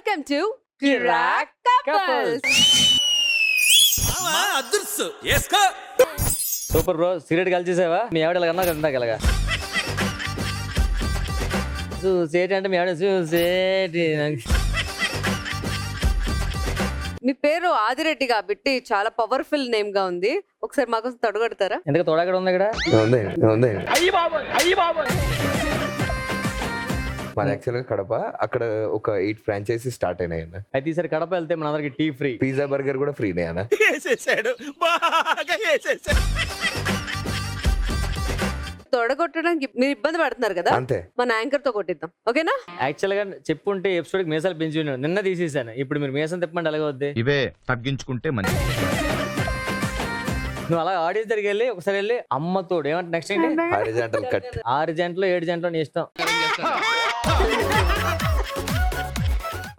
Welcome to Kiraak couples. Super bro. Cigarette కలిసేసావా? మీ ఆవిడ కన్నా ఇందాకలాగా చూసేటి అంటే మీ ఆవిడ చూసేటి. మీ పేరు ఆదిరెడ్డి కాబట్టి చాలా పవర్ఫుల్ నేమ్ గా ఉంది. ఒకసారి మాకోసం తొడగొడతారా? ఎందుకు తోడగడ ఉంది ఇక్కడ? మన యాక్చువల్గా కడప, అక్కడ ఒక 8 ఫ్రాంచైజీ స్టార్ట్ అయినాయి అన్న. అయితే ఈసారి కడప వెళ్తే మన అందరికి టీ ఫ్రీ, పిజ్జా బర్గర్ కూడా ఫ్రీనే అన్న. తొడగొట్టడానికి మీరు ఇబ్బంది పడుతున్నారు కదా, అంతే. మన యాంకర్ తో కొట్టిద్దాం, ఓకేనా? యాక్చువల్ గా చెప్పుంటే ఎపిసోడ్ కి మీసాలు పెంచి ఉన్నాడు, నిన్న తీసేసాను. ఇప్పుడు మీరు మీసం తిప్పండి అలాగే వద్దే. ఇవే తగ్గించుకుంటే మంచి. నువ్వు అలా ఆడియన్స్ దగ్గరికి వెళ్ళి ఒకసారి వెళ్ళి అమ్మ తోడు ఏమంటే నెక్స్ట్ ఏంటి? Horizontal cut. 6 జంటలు 7 జంటలు నీ ఇష్టం.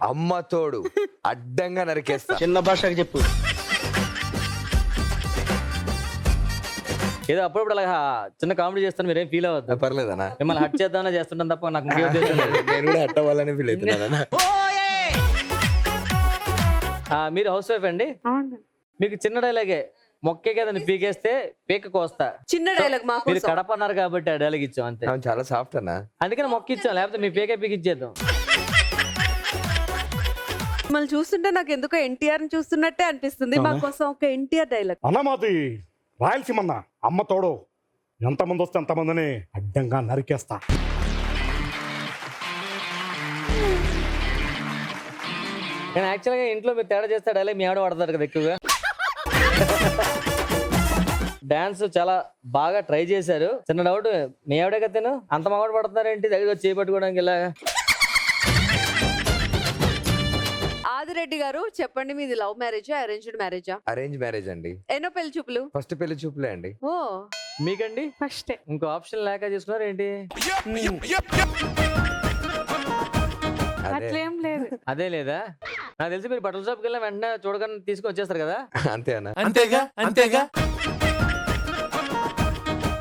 అమ్మ తోడు అడ్డంగా నరికేస్తా. చిన్న భాషకి చెప్పు. ఏదో అప్పుడప్పుడు అలా చిన్న కామెడీ చేస్తాను, మీరేం ఫీల్ అవ్వద్దు. పర్లేదన్నా, మిమ్మల్ని హట్ చేద్దామని చేస్తుంటాను తప్ప నాకు ఇంకే ఉద్దేశం లేదు. నేను కూడా హట్ అవ్వాలని ఫీల్ అవుతున్నాను. మీరు హౌస్ వైఫ్ అండి? మీకు చిన్న డైలాగే, మొక్కే కదండి పీకేస్తే పీక కోస్తా. చిన్న డైలాగ్ మాకు. మీరు కడప అన్నారు కాబట్టి ఆ డైలాగ్ ఇచ్చాం అంతే. అవును, చాలా సాఫ్ట్ అన్న. అందుకని మొక్క ఇచ్చాం, లేకపోతే మీ పీకే పీకి ఇచ్చేద్దాం. మిమ్మల్ని చూస్తుంటే నాకు ఎందుకో ఎన్టీఆర్ ని చూస్తున్నట్టే అనిపిస్తుంది. మాకోసం ఒక ఎన్టీఆర్ డైలాగ్. అన్నమాది రాయలసీమన్న అమ్మ తోడు, ఎంతమంది వస్తే అంతమందిని అడ్డంగా నరికేస్తా. కానీ యాక్చువల్గా ఇంట్లో మీరు తేడా చేస్తే డైలాగ్ మీ ఆవిడ వాడతారు కదా ఎక్కువగా. డాన్స్ చాలా బాగా ట్రై చేశారు. చిన్న డౌట్, మీ ఆవిడే కదా తిను అంత మావాడు పడుతున్నారేంటి దగ్గర వచ్చి చేపట్టుకోవడానికి ఇలా? ఆదిరెడ్డి గారు చెప్పండి, మీది లవ్ మ్యారేజా అరేంజ్డ్ మ్యారేజా? అరేంజ్ మ్యారేజ్ అండి. ఎన్నో పెళ్లి చూపులు? ఫస్ట్ పెళ్లి చూపులే అండి. ఓ మీకండి? ఫస్ట్. ఇంకో ఆప్షన్ లేక చేసుకున్నారు ఏంటి? అట్లేం లేదు. అదే లేదా? నాకు తెలిసి మీరు బట్టల షాప్కి వెళ్ళిన వెంటనే చూడగానే తీసుకొని వచ్చేస్తారు కదా. అంతే అన్న. అంతేగా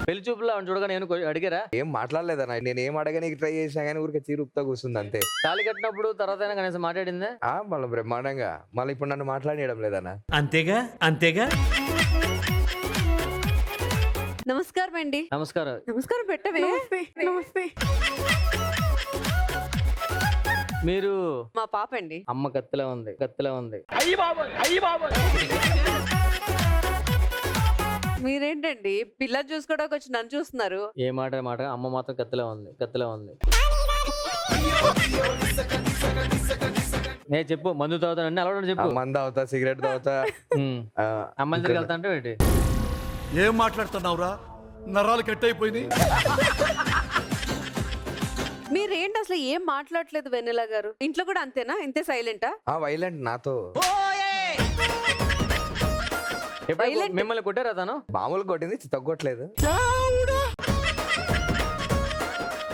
పెళ్లి చూపులో చూడగానే నేను అడిగారా? ఏం మాట్లాడలేదన్న, నేను ఏం అడగడానికి ట్రై చేసినా కానీ ఊరికి చీరుప్తా కూర్చుంది అంతే. తాళి కట్టినప్పుడు తర్వాత అయినా కనీసం మాట్లాడిందే? మళ్ళీ బ్రహ్మాండంగా, మళ్ళీ ఇప్పుడు నన్ను మాట్లాడడం లేదన్న. అంతేగా నమస్కారం అండి. నమస్కారం. నమస్కారం పెట్టవే. నమస్తే. మీరు మా పాప అండి. అమ్మ కత్తిలా ఉంది, కత్తిలా ఉంది. మీరేంటండి పిల్ల చూసుకోవడానికి వచ్చి నన్ను చూస్తున్నారు? ఏ మాట అమ్మ మాత్రం కత్తిలా ఉంది, కత్తిలా ఉంది. నేను చెప్పు, మందు తాగుతానండి అలవాటు చెప్పు. మంద అవుతా, సిగరెట్ తాగుతా. అమ్మాయిల దగ్గరికి వెళ్తా అంటే ఏంటి? ఏం మాట్లాడుతున్నావురా? నరాలు కట్ అయిపోయింది. మీరేంటి అసలు ఏం మాట్లాడలేదు వెన్నెల గారు? ఇంట్లో కూడా అంతేనా? ఇంతే సైలెంటా? వైలెంట్ నాతో. మిమ్మల్ని కొట్టారా తను? మామూలు కొట్టింది, తగ్గట్లేదు.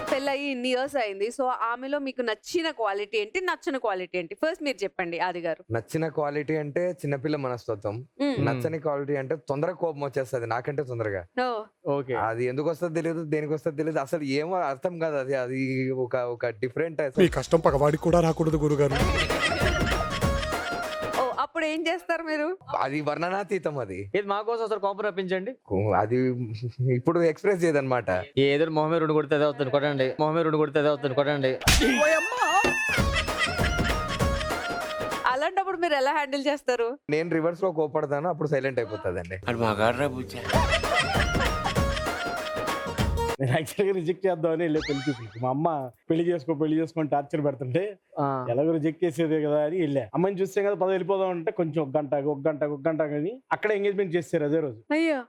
పెళ్ళయి ఇన్ని ఇయర్స్ అయింది. సో ఆమెలో మీకు నచ్చిన క్వాలిటీ ఏంటి, నచ్చిన క్వాలిటీ ఏంటి? ఫస్ట్ మీరు చెప్పండి ఆది గారు. నచ్చిన క్వాలిటీ అంటే చిన్నపిల్ల మనస్తత్వం. నచ్చని క్వాలిటీ అంటే తొందరగా కోపం వచ్చేస్తుంది, నాకంటే తొందరగా. ఓకే. అది ఎందుకు వస్తుంది తెలియదు, దేనికి వస్తుంది తెలియదు, అసలు ఏమో అర్థం కాదు. అది ఒక డిఫరెంట్. మీ కష్టం పగవాడికి కూడా రాకూడదు గురుగారు. అప్పుడు ఏం చేస్తారు మీరు? అది వర్ణనాతీతం. అది ఇది మా కోసం ఒకసారి కోపం రప్పించండి. అది ఇప్పుడు ఎక్స్ప్రెస్ చేయదన్నమాట. ఏదో మొహమే 2 కొడితే అదే అవుతుంది కొట్టండి, మొహమే 2 కొడితే అదే అవుతుంది కొట్టండి. అలాంటప్పుడు మీరు ఎలా హ్యాండిల్ చేస్తారు? నేను రివర్స్ లో కోపడతాను, అప్పుడు సైలెంట్ అయిపోతుందండి. నేను యాక్చువల్గా రిజెక్ట్ చేద్దామని వెళ్ళే పెళ్లి చూపులకి. మా అమ్మ పెళ్లి చేసుకొని టార్చర్ పెడుతుంటే ఎలాగో రిజెక్ట్ చేసేదే కదా అని వెళ్ళా. అమ్మాయిని చూస్తే కదా 10 వెళ్ళిపోదాం అంటే కొంచెం ఒక గంట కానీ అక్కడ ఎంగేజ్మెంట్ చేస్తారు అదే రోజు. అయ్యో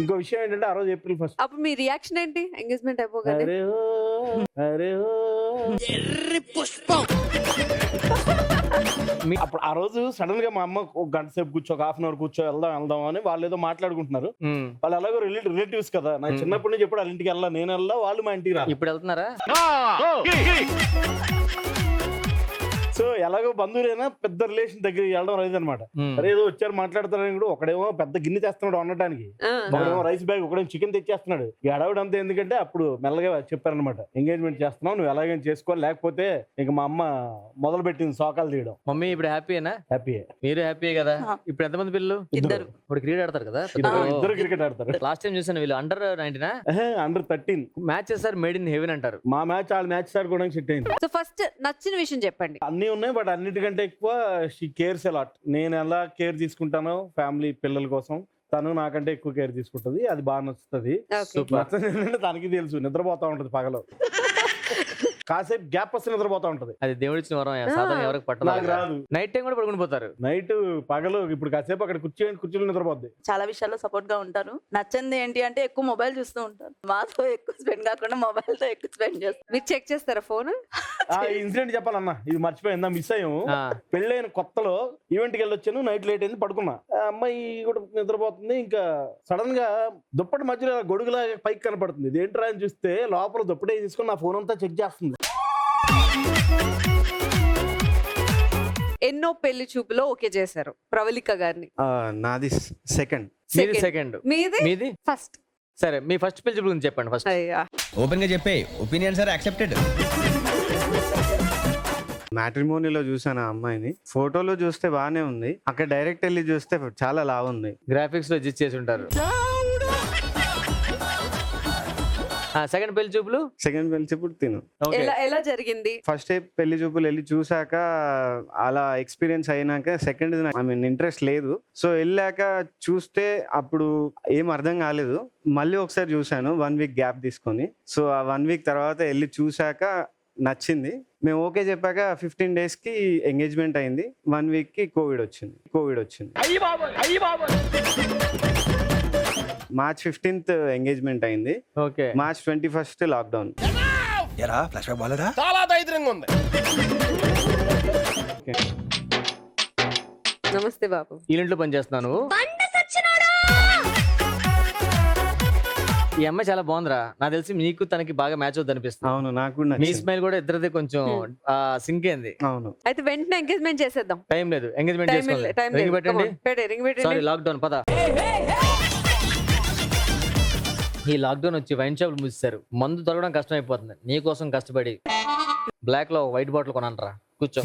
ఇంకో విషయం ఏంటంటే ఆ రోజు April 1. అప్పుడు మీ రియాక్షన్ ఏంటి ఎంగేజ్మెంట్ అయిపోగానే? అప్పుడు ఆ రోజు సడన్ గా మా అమ్మ ఒక గంట సేపు కూర్చో, ఒక 1/2 hour కూర్చో, వెళ్దాం అని వాళ్ళు ఏదో మాట్లాడుకుంటున్నారు. వాళ్ళు ఎలాగో రిలేటివ్స్ కదా, నాకు చిన్నప్పటి నుంచి ఎప్పుడు వాళ్ళ ఇంటికి వెళ్ళా, నేను వెళ్ళా, వాళ్ళు మా ఇంటికి రా. ఇప్పుడు వెళ్తున్నారా? సో సో ఎలాగో బంధువులైనా పెద్ద రిలేషన్ దగ్గర వెళ్ళడం లేదనమాట. అరే ఏదో వచ్చారు మాట్లాడతారని కూడా ఒకడేమో పెద్ద గిన్నె తెస్తున్నాడు వండటానికి, ఒకడేమో రైస్ బ్యాగ్, ఒకడేమో చికెన్ తెచ్చేస్తున్నాడు. ఈ అడవుడు అంతా ఎందుకంటే అప్పుడు మెల్లగా చెప్పారనమాట, ఎంగేజ్మెంట్ చేస్తున్నావు నువ్వు ఎలాగైనా చేసుకోవాలి, లేకపోతే ఇక మా అమ్మ మొదలు పెట్టింది సోకాలు తీయడం. మమ్మీ ఇప్పుడు హ్యాపీయేనా? హ్యాపీయే. మీరు హ్యాపీయే కదా? ఇప్పుడు ఎంతమంది పిల్లలు? ఇద్దరు. ఇప్పుడు క్రికెట్ ఆడతారు కదా? ఇద్దరు క్రికెట్ ఆడతారు. లాస్ట్ టైం చూసాను వీళ్ళు under 19 under 13 matches sir made in heaven అంటారు. మా మ్యాచ్ వాళ్ళ మ్యాచ్ సార్ కూడా సెట్ అయింది. సో ఫస్ట్ నచ్చిన విషయం చెప్పండి. అన్ని ఉన్నాయి బట్ అన్నిటికంటే ఎక్కువ షీ కేర్స్ అలాట్. నేను ఎలా కేర్ తీసుకుంటానో ఫ్యామిలీ పిల్లల కోసం తను నాకంటే ఎక్కువ కేర్ తీసుకుంటది. అది బాగా నచ్చుతుంది. నచ్చని ఏంటంటే తనకి తెలుసు, నిద్రపోతా ఉంటది పగలు, కాసేపు గ్యాప్ వస్తే నిద్రపోతా ఉంటది. అది దేవుడిచ్చిన వరం, సాధారణ ఎవరికి నాకు పట్టదు. రాదు. నైట్ టైం కూడా పడుకుని పోతారు. నైట్ పగలు ఇప్పుడు కాసేపు అక్కడ కుర్చీలో నిద్రపోద్ది. చాలా విషయాల్లో సపోర్ట్ గా ఉంటారు. నచ్చింది ఏంటి అంటే ఎక్కువ మొబైల్ చూస్తూ ఉంటారు. మాతో ఎక్కువ స్పెండ్ కాకుండా మొబైల్ తో ఎక్కువ స్పెండ్ చేస్తారు. మీరు చెక్ చేస్తారా ఫోన్? ఆ ఇన్సిడెంట్ చెప్పాలన్నా, ఇది మర్చిపోయిందా, మిస్ అయ్యాము. పెళ్ళైన కొత్తలో ఈవెంట్ కి వెళ్ళొచ్చాను, నైట్ లేట్ అయింది, పడుకున్నా. ఆ అమ్మాయి కూడా నిద్రపోతుంది. ఇంకా సడన్ గా దుప్పటి మధ్యలో గొడుగులా పైకి కనపడుతుంది. ఇది ఏంట్రా అని చూస్తే లోపల దుప్పటి తీసుకొని నా ఫోన్ అంతా చెక్ చేస్తుంది. ఎన్నో పెళ్లి చూపులో ఓకే చేశారు ప్రవళిక గారిని. నాది సెకండ్. సెకండ్. మీది ఫస్ట్. సరే మీ ఫస్ట్ పెళ్లి గురించి చెప్పండి ఫస్ట్. అయ్యా ఓపెన్ గా చెప్పే ఒపీనియన్స్ ఆర్ యాక్సెప్టెడ్. మ్యాట్రిమోనీలో చూసాను ఆ అమ్మాయిని. ఫోటోలో చూస్తే బానే ఉంది, అక్కడ డైరెక్ట్ వెళ్ళి చూస్తే చాలా లావు ఉంది. గ్రాఫిక్స్ లో అడ్జస్ట్ చేసి ఉంటారు. సెకండ్ పెళ్లి చూపులు. సెకండ్ పెళ్లి చూపులు తిను. ఎలా జరిగింది? ఫస్ట్ పెళ్లి చూపులు వెళ్ళి చూసాక అలా ఎక్స్పీరియన్స్ అయినాక సెకండ్ ఐ మీన్ ఇంట్రెస్ట్ లేదు. సో వెళ్ళాక చూస్తే అప్పుడు ఏం అర్థం కాలేదు. మళ్ళీ ఒకసారి చూసాను 1 వీక్ గ్యాప్ తీసుకొని. సో ఆ 1 వీక్ తర్వాత వెళ్ళి చూసాక నచ్చింది. మేము ఓకే చెప్పాక 15 days కి ఎంగేజ్మెంట్ అయింది. 1 week కి కోవిడ్ వచ్చింది. మార్చ్ 15th ఎంగేజ్మెంట్ అయింది. ఓకే. March 21st lockdown. చాలా దైద్యంగా ఉంది. నమస్తే బాబు. ఈ ఇంట్లో పని చేస్తున్నాను. ఈ అమ్మాయి చాలా బాగుందిరా. నాకు తెలిసి మీకు తనకి బాగా మ్యాచ్ అవుతుంది అనిపిస్తుంది. అవును, నాకు కూడా మీ నచ్చింది. స్మైల్ కూడా ఇద్దరిది కొంచెం సింక్ అయింది. అవును. అయితే వెంటనే ఎంగేజ్మెంట్ చేసేద్దాం. టైం లేదు, ఎంగేజ్మెంట్ చేసుకోవాలి. రింగ్ పెట్టండి. రింగ్ పెట్టండి. సారీ లాక్డౌన్ పద. ఈ లాక్డౌన్ వచ్చి వైన్ షాపులు మూసేశారు. మందు దొరకడం కష్టం అయిపోతుంది. నీ కోసం కష్టపడి బ్లాక్ లో వైట్ బాటిల్ కొనంటరా. కూర్చో.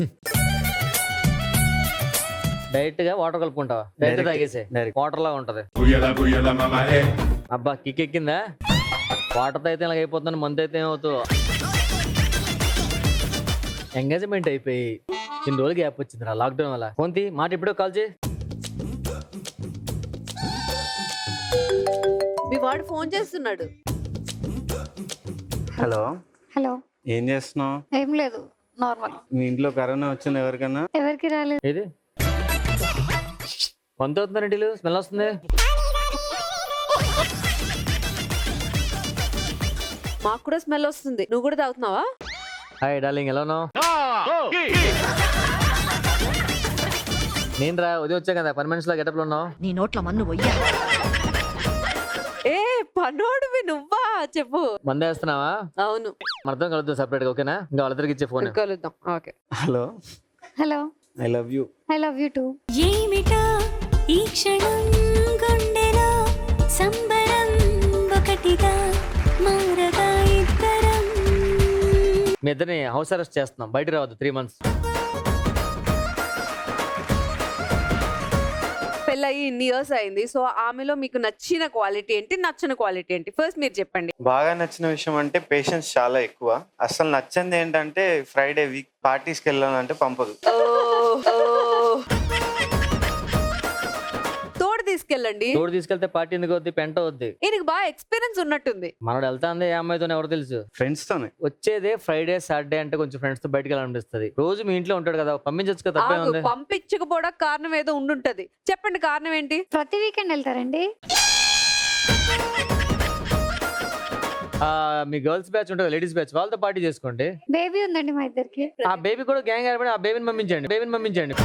డైరెక్ట్ గా వాటర్ కలుపుకుంటావా? డైరెక్ట్ తాగేసే. వాటర్ లాగా ఉంటది. అబ్బా కిక్ ఎక్కిందా? వాటర్ తో అయితే ఇలాగ అయిపోతుంది, మందు అయితే ఏమవుతావు. ఎంగేజ్మెంట్ అయిపోయి ఇన్ని రోజులు గ్యాప్ వచ్చిందిరా లాక్డౌన్ వల్ల. ఫోన్ తీ, మాట ఇప్పుడే కాల్ చేయి. మీ వాడు ఫోన్ చేస్తున్నాడు. హలో. హలో. ఏం చేస్తున్నావు? ఏం లేదు, నార్మల్. మీ ఇంట్లో కరోనా వచ్చింది ఎవరికన్నా? ఎవరికి రాలేదు. ఏది వంత అవుతుందండి, స్మెల్ వస్తుంది. మాకు కూడా స్మెల్ వస్తుంది. నువ్వు కూడా తాగుతున్నావా? హాయ్ డార్లింగ్, ఎలా ఉన్నావు? నేను రా ఉదయం వచ్చా కదా, 10 minutes లో గెటప్ లో ఉన్నావు. నీ నోట్ల మన్ను పోయ్యా. ఏ పనోడివి నువ్వా? చెప్పు. మందే వేస్తున్నావా? అవును. మనతో కలుద్దాం సెపరేట్ గా, ఓకేనా? ఇంకా వాళ్ళిద్దరికి ఇచ్చే ఫోన్. కలుద్దాం. Okay. Hello. Hello. I love you. I love you two. ఏమిటా ఈ క్షణం గుండెలో సంబరం ఒకటిగా మారగా ఇద్దరం. మీ ఇద్దరిని హౌస్ అరెస్ట్ చేస్తున్నాం, బయట రావద్దు 3 months. పెళ్ళయి ఇన్ని ఇయర్స్ అయింది. సో ఆమెలో మీకు నచ్చిన క్వాలిటీ ఏంటి, నచ్చని క్వాలిటీ ఏంటి? ఫస్ట్ మీరు చెప్పండి. బాగా నచ్చిన విషయం అంటే పేషెన్స్ చాలా ఎక్కువ. అసలు నచ్చింది ఏంటంటే ఫ్రైడే వీక్ పార్టీస్కి వెళ్ళాలంటే పంపదు. తోడు తీసుకెళ్ళండి. తోడు తీసుకెళ్తే పార్టీ ఎందుకు వద్ది, పెంట వద్ది. ఈయనకి బాగా ఎక్స్పీరియన్స్ ఉన్నట్టుంది. మనోడు వెళ్తా ఉంది, ఏ అమ్మాయితో ఎవరు తెలుసు? ఫ్రెండ్స్ తోనే వచ్చేదే ఫ్రైడే సాటర్డే అంటే కొంచెం ఫ్రెండ్స్ తో బయటకు వెళ్ళాలనిపిస్తుంది. రోజు మీ ఇంట్లో ఉంటాడు కదా, పంపించచ్చు కదా, తప్పే ఉంది. పంపించకపోవడానికి కారణం ఏదో ఉండుంటది. చెప్పండి కారణం ఏంటి? ప్రతి వీకెండ్ వెళ్తారండి. మీ గర్ల్స్ బ్యాచ్ ఉంటుంది, లేడీస్ బ్యాచ్, వాళ్ళతో పార్టీ చేసుకోండి. బేబీ ఉందండి మా ఇద్దరికి. ఆ బేబీ కూడా గ్యాంగ్ ఏర్పడి ఆ బేబీని పంపించండి.